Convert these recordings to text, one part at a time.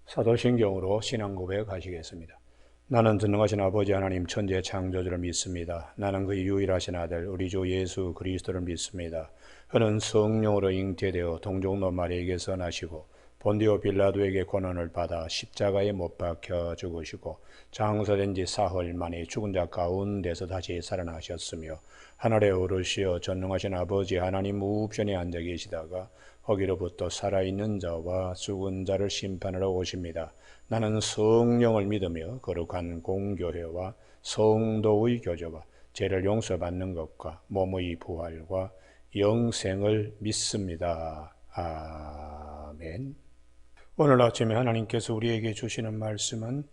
사도신경으로 신앙 고백하시겠습니다. 나는 전능하신 아버지 하나님 천지의 창조주를 믿습니다. 나는 그의 유일하신 아들 우리 주 예수 그리스도를 믿습니다. 그는 성령으로 잉태되어 동정노 마리아에게서 나시고 본디오 빌라도에게 고난을 받아 십자가에 못 박혀 죽으시고 장사된 지 사흘 만에 죽은 자 가운데서 다시 살아나셨으며 하늘에 오르시어 전능하신 아버지 하나님 우편에 앉아 계시다가 거기로부터 살아있는 자와 죽은 자를 심판하러 오십니다. 나는 성령을 믿으며 거룩한 공교회와 성도의 교제와 죄를 용서받는 것과 몸의 부활과 영생을 믿습니다. 아멘. 오늘 아침에 하나님께서 우리에게 주시는 말씀은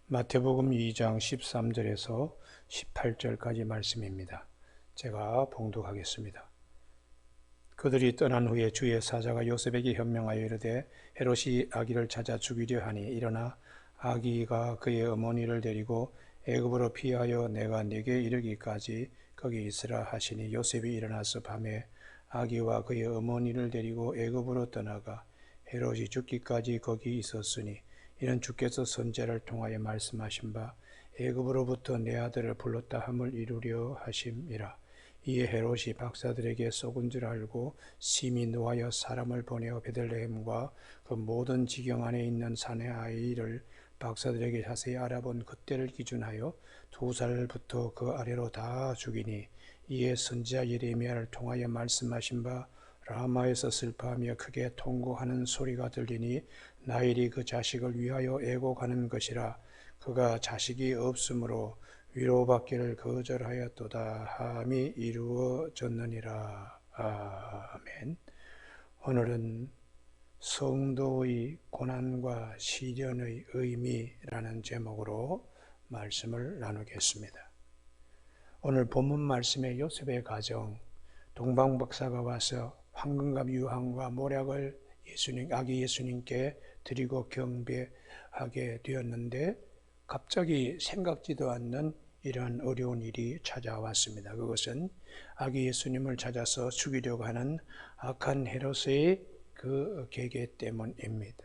마태복음 2장 13절에서 18절까지 말씀입니다. 제가 봉독하겠습니다. 그들이 떠난 후에 주의 사자가 요셉에게 현명하여 이르되 헤롯이 아기를 찾아 죽이려 하니 일어나 아기가 그의 어머니를 데리고 애굽으로 피하여 내가 네게 이르기까지 거기 있으라 하시니 요셉이 일어나서 밤에 아기와 그의 어머니를 데리고 애굽으로 떠나가 헤롯이 죽기까지 거기 있었으니 이는 주께서 선지자를 통하여 말씀하신 바 애굽으로부터 내 아들을 불렀다 함을 이루려 하심이라. 이에 헤롯이 박사들에게 속은 줄 알고 심히 노하여 사람을 보내어 베들레헴과 그 모든 지경 안에 있는 산의 아이를 박사들에게 자세히 알아본 그때를 기준하여 2살부터 그 아래로 다 죽이니 이에 선지자 예레미야를 통하여 말씀하신 바 라마에서 슬퍼하며 크게 통곡하는 소리가 들리니 라헬이 그 자식을 위하여 애곡하는 것이라. 그가 자식이 없으므로 위로받기를 거절하였도다 함이 이루어졌느니라. 아멘. 오늘은 성도의 고난과 시련의 의미라는 제목으로 말씀을 나누겠습니다. 오늘 본문 말씀의 요셉의 가정, 동방박사가 와서 황금과 유황과 모략을 아기 예수님께 드리고 경배하게 되었는데 갑자기 생각지도 않는 이러한 어려운 일이 찾아왔습니다. 그것은 아기 예수님을 찾아서 죽이려고 하는 악한 헤롯의 그 계계 때문입니다.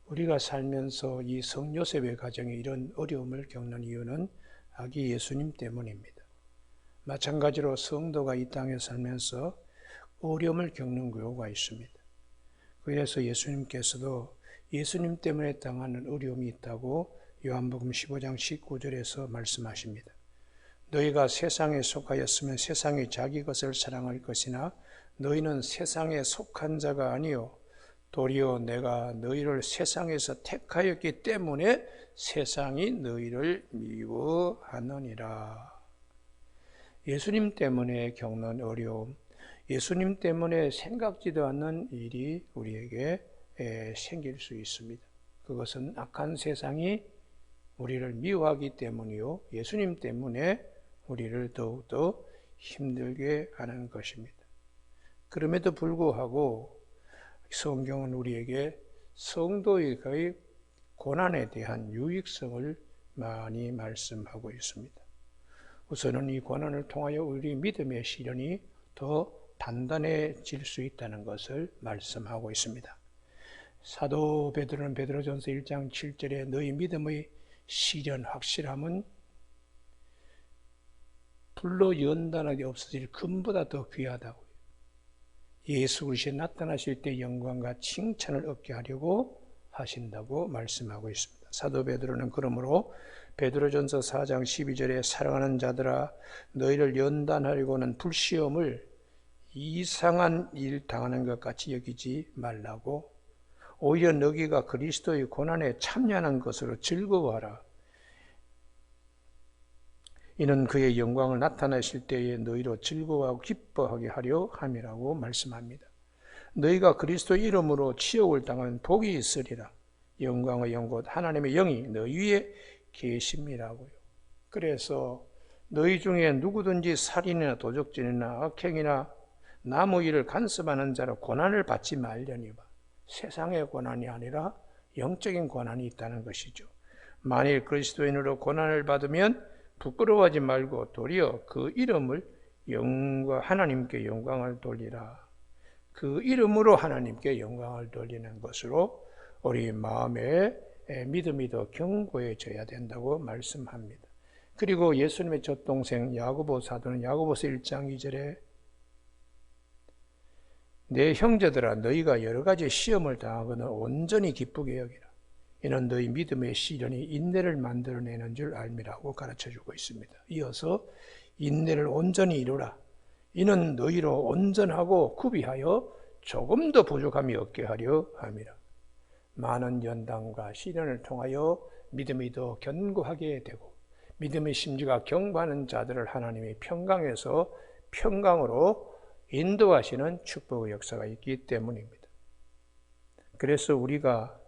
우리가 살면서 이 성 요셉의 가정에 이런 어려움을 겪는 이유는 아기 예수님 때문입니다. 마찬가지로 성도가 이 땅에 살면서 어려움을 겪는 경우가 있습니다. 그래서 예수님께서도 예수님 때문에 당하는 어려움이 있다고 요한복음 15장 19절에서 말씀하십니다. 너희가 세상에 속하였으면 세상이 자기 것을 사랑할 것이나 너희는 세상에 속한 자가 아니요 도리어 내가 너희를 세상에서 택하였기 때문에 세상이 너희를 미워하느니라. 예수님 때문에 겪는 어려움, 예수님 때문에 생각지도 않는 일이 우리에게 생길 수 있습니다. 그것은 악한 세상이 우리를 미워하기 때문이요, 예수님 때문에 우리를 더욱더 힘들게 하는 것입니다. 그럼에도 불구하고 성경은 우리에게 성도의 고난에 대한 유익성을 많이 말씀하고 있습니다. 우선은 이 고난을 통하여 우리 믿음의 시련이 더 단단해질 수 있다는 것을 말씀하고 있습니다. 사도 베드로는 베드로전서 1장 7절에 너희 믿음의 시련 확실함은 불로 연단하게 없어질 금보다 더 귀하다고요. 예수 그리스도에 나타나실 때 영광과 칭찬을 얻게 하려고 하신다고 말씀하고 있습니다. 사도 베드로는 그러므로 베드로전서 4장 12절에 사랑하는 자들아 너희를 연단하려고는 불시험을 이상한 일 당하는 것 같이 여기지 말라고 오히려 너희가 그리스도의 고난에 참여하는 것으로 즐거워하라. 이는 그의 영광을 나타내실 때에 너희로 즐거워하고 기뻐하게 하려 함이라고 말씀합니다. 너희가 그리스도의 이름으로 치욕을 당하면 복이 있으리라. 영광의 영 곧 하나님의 영이 너희 위에 계심이라고요. 그래서 너희 중에 누구든지 살인이나 도적질이나 악행이나 남의 일을 간섭하는 자로 고난을 받지 말려니와 세상의 고난이 아니라 영적인 고난이 있다는 것이죠. 만일 그리스도인으로 고난을 받으면 부끄러워하지 말고 도리어 그 이름을 하나님께 영광을 돌리라. 그 이름으로 하나님께 영광을 돌리는 것으로 우리 마음에 믿음이 더 견고해져야 된다고 말씀합니다. 그리고 예수님의 젖동생 야고보 사도는 야고보서 1장 2절에 내 형제들아 너희가 여러 가지 시험을 당하거든 온전히 기쁘게 여기라. 이는 너희 믿음의 시련이 인내를 만들어내는 줄 알미라고 가르쳐주고 있습니다. 이어서 인내를 온전히 이루라. 이는 너희로 온전하고 구비하여 조금 더 부족함이 없게 하려 함이라. 많은 연단과 시련을 통하여 믿음이 더 견고하게 되고 믿음의 심지가 경고하는 자들을 하나님이 평강에서 평강으로 인도하시는 축복의 역사가 있기 때문입니다. 그래서 우리가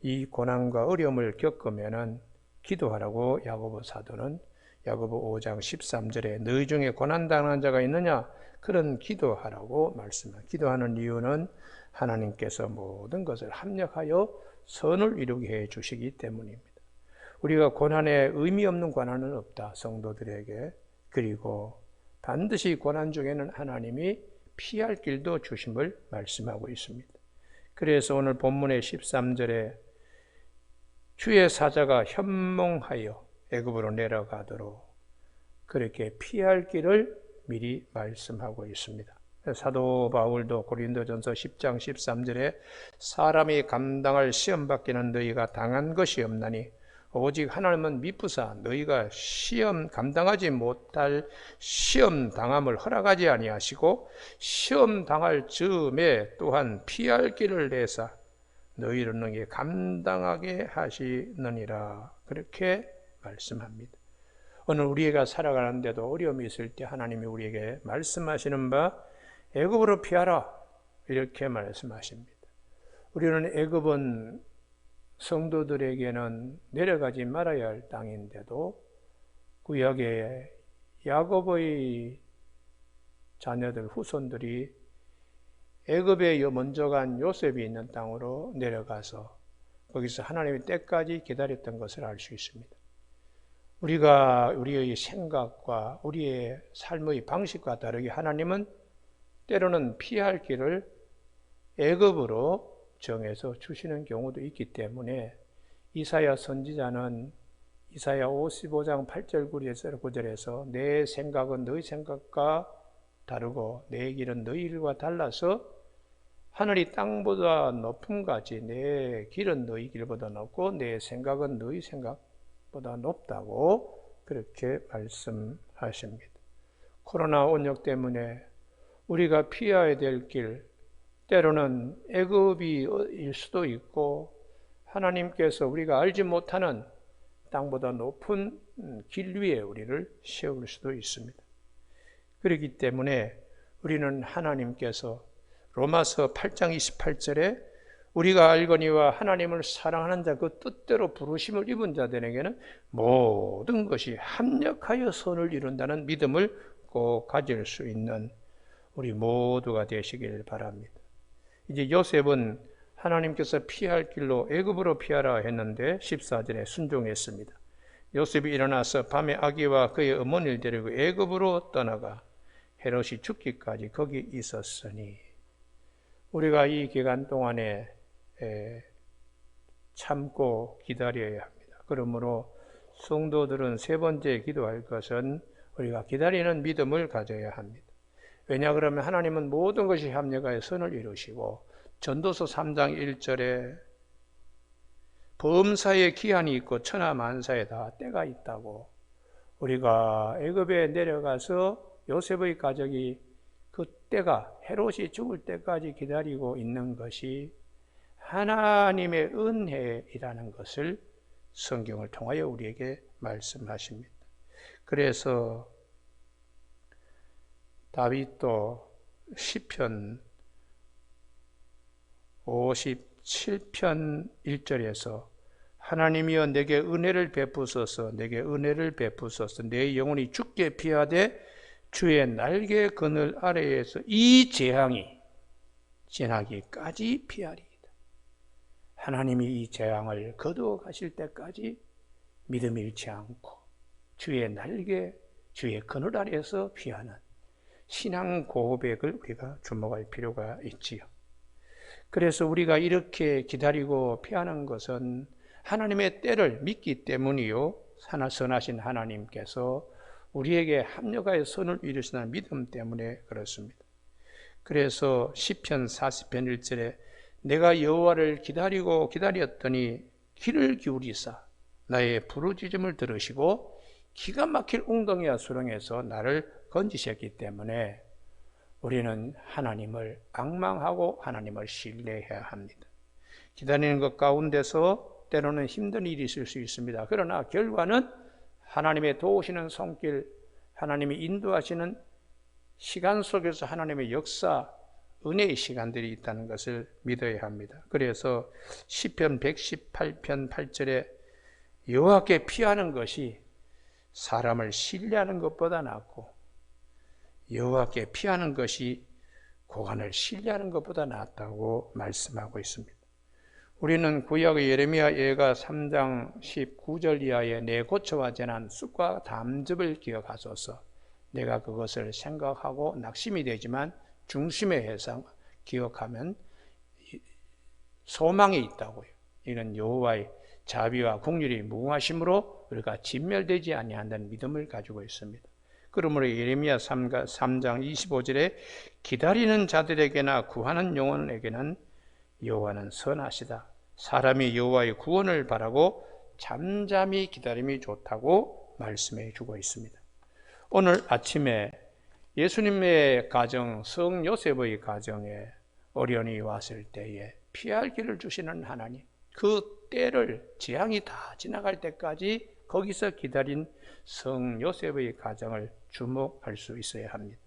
이 고난과 어려움을 겪으면은 기도하라고 야고보 사도는 야고보 5장 13절에 너희 중에 고난당한 자가 있느냐? 그런 기도하라고 말씀합니다. 기도하는 이유는 하나님께서 모든 것을 합력하여 선을 이루게 해 주시기 때문입니다. 우리가 고난에 의미 없는 고난은 없다. 성도들에게. 그리고 반드시 고난 중에는 하나님이 피할 길도 주심을 말씀하고 있습니다. 그래서 오늘 본문의 13절에 주의 사자가 현몽하여 애굽으로 내려가도록 그렇게 피할 길을 미리 말씀하고 있습니다. 사도 바울도 고린도전서 10장 13절에 사람이 감당할 시험 받기는 너희가 당한 것이 없나니 오직 하나님은 미쁘사 너희가 시험 감당하지 못할 시험 당함을 허락하지 아니하시고 시험 당할 즈음에 또한 피할 길을 내사 너희를 능히 감당하게 하시느니라. 그렇게 말씀합니다. 오늘 우리가 살아가는데도 어려움이 있을 때 하나님이 우리에게 말씀하시는 바 애굽으로 피하라 이렇게 말씀하십니다. 우리는 애굽은 성도들에게는 내려가지 말아야 할 땅인데도 구약의 야곱의 자녀들 후손들이 애굽에 먼저 간 요셉이 있는 땅으로 내려가서 거기서 하나님의 때까지 기다렸던 것을 알 수 있습니다. 우리가 우리의 생각과 우리의 삶의 방식과 다르게 하나님은 때로는 피할 길을 애굽으로 정해서 주시는 경우도 있기 때문에 이사야 선지자는 이사야 55장 8절 9절에서 내 생각은 너희 생각과 다르고 내 길은 너희 길과 달라서 하늘이 땅보다 높음같이 내 길은 너희 길보다 높고 내 생각은 너희 생각보다 높다고 그렇게 말씀하십니다. 코로나 온역 때문에 우리가 피해야 될 길, 때로는 애굽일 수도 있고 하나님께서 우리가 알지 못하는 땅보다 높은 길 위에 우리를 세울 수도 있습니다. 그렇기 때문에 우리는 하나님께서 로마서 8장 28절에 우리가 알거니와 하나님을 사랑하는 자 그 뜻대로 부르심을 입은 자들에게는 모든 것이 합력하여 선을 이룬다는 믿음을 꼭 가질 수 있는 우리 모두가 되시길 바랍니다. 이제 요셉은 하나님께서 피할 길로 애굽으로 피하라 했는데 14절에 순종했습니다. 요셉이 일어나서 밤에 아기와 그의 어머니를 데리고 애굽으로 떠나가 헤롯이 죽기까지 거기 있었으니 우리가 이 기간 동안에 참고 기다려야 합니다. 그러므로 성도들은 세 번째 기도할 것은 우리가 기다리는 믿음을 가져야 합니다. 왜냐 그러면 하나님은 모든 것이 합력하여 선을 이루시고 전도서 3장 1절에 범사에 기한이 있고 천하만사에 다 때가 있다고 우리가 애굽에 내려가서 요셉의 가족이 그 때가 헤롯이 죽을 때까지 기다리고 있는 것이 하나님의 은혜이라는 것을 성경을 통하여 우리에게 말씀하십니다. 그래서 다윗도 시편 57편 1절에서 하나님이여 내게 은혜를 베푸소서 내게 은혜를 베푸소서 내 영혼이 죽게 피하되 주의 날개 그늘 아래에서 이 재앙이 지나기까지 피하리이다. 하나님이 이 재앙을 거두어 가실 때까지 믿음 잃지 않고 주의 날개 주의 그늘 아래에서 피하는 신앙 고백을 우리가 주목할 필요가 있지요. 그래서 우리가 이렇게 기다리고 피하는 것은 하나님의 때를 믿기 때문이요, 선하신 하나님께서 우리에게 합력하여 선을 이루시는 믿음 때문에 그렇습니다. 그래서 시편 40편 1절에 내가 여호와를 기다리고 기다렸더니 귀를 기울이사 나의 부르짖음을 들으시고 기가 막힐 웅덩이와 수렁에서 나를 건지셨기 때문에 우리는 하나님을 앙망하고 하나님을 신뢰해야 합니다. 기다리는 것 가운데서 때로는 힘든 일이 있을 수 있습니다. 그러나 결과는 하나님의 도우시는 손길, 하나님이 인도하시는 시간 속에서 하나님의 역사, 은혜의 시간들이 있다는 것을 믿어야 합니다. 그래서 시편 118편 8절에 여호와께 피하는 것이 사람을 신뢰하는 것보다 낫고 여호와께 피하는 것이 고관을 신뢰하는 것보다 낫다고 말씀하고 있습니다. 우리는 구약의 예레미야 예가 3장 19절 이하에 내 고초와 재난, 쑥과 담즙을 기억하소서. 내가 그것을 생각하고 낙심이 되지만 중심에 해서 기억하면 소망이 있다고요. 이는 여호와의 자비와 긍휼이 무궁하심으로 우리가 진멸되지 아니한다는 믿음을 가지고 있습니다. 그러므로 예레미야 3장 25절에 기다리는 자들에게나 구하는 영혼에게는 여호와는 선하시다. 사람이 여호와의 구원을 바라고 잠잠히 기다림이 좋다고 말씀해 주고 있습니다. 오늘 아침에 예수님의 가정, 성 요셉의 가정에 어려움이 왔을 때에 피할 길을 주시는 하나님, 그 때를 재앙이 다 지나갈 때까지 거기서 기다린 성 요셉의 가정을 주목할 수 있어야 합니다.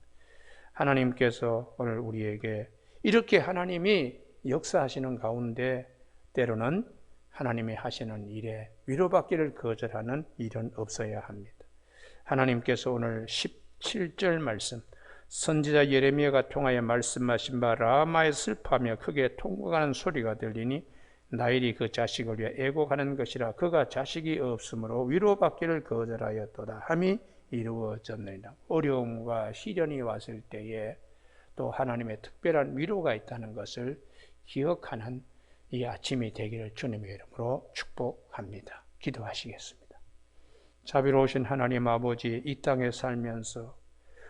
하나님께서 오늘 우리에게 이렇게 하나님이 역사하시는 가운데 때로는 하나님이 하시는 일에 위로받기를 거절하는 일은 없어야 합니다. 하나님께서 오늘 17절 말씀, 선지자 예레미야가 통하여 말씀하신 바 라마에 슬퍼하며 크게 통곡하는 소리가 들리니 나일이 그 자식을 위해 애곡하는 것이라. 그가 자식이 없으므로 위로받기를 거절하였도다 함이 이루어졌느니라. 어려움과 시련이 왔을 때에 또 하나님의 특별한 위로가 있다는 것을 기억하는 이 아침이 되기를 주님의 이름으로 축복합니다. 기도하시겠습니다. 자비로우신 하나님 아버지, 이 땅에 살면서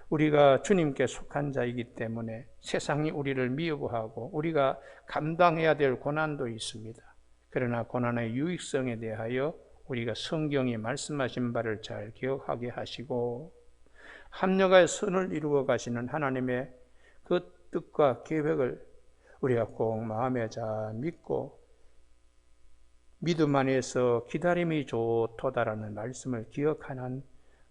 우리가 주님께 속한 자이기 때문에 세상이 우리를 미워하고 우리가 감당해야 될 고난도 있습니다. 그러나 고난의 유익성에 대하여 우리가 성경이 말씀하신 바를 잘 기억하게 하시고 합력하여 선을 이루어 가시는 하나님의 그 뜻과 계획을 우리가 꼭 마음에 잘 믿고 믿음 안에서 기다림이 좋도다라는 말씀을 기억하는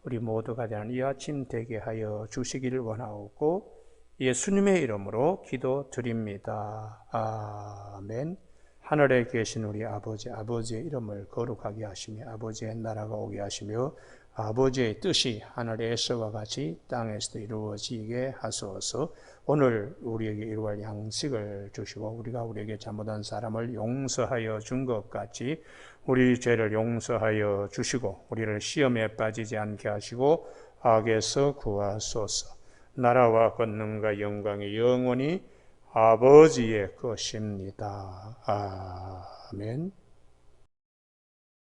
우리 모두가 되는 이 아침 되게 하여 주시기를 원하옵고 예수님의 이름으로 기도드립니다. 아멘. 하늘에 계신 우리 아버지, 아버지의 이름을 거룩하게 하시며 아버지의 나라가 오게 하시며 아버지의 뜻이 하늘에서와 같이 땅에서도 이루어지게 하소서. 오늘 우리에게 이루어갈 양식을 주시고 우리가 우리에게 잘못한 사람을 용서하여 준 것 같이 우리 죄를 용서하여 주시고 우리를 시험에 빠지지 않게 하시고 악에서 구하소서. 나라와 권능과 영광이 영원히 아버지의 것입니다. 아멘.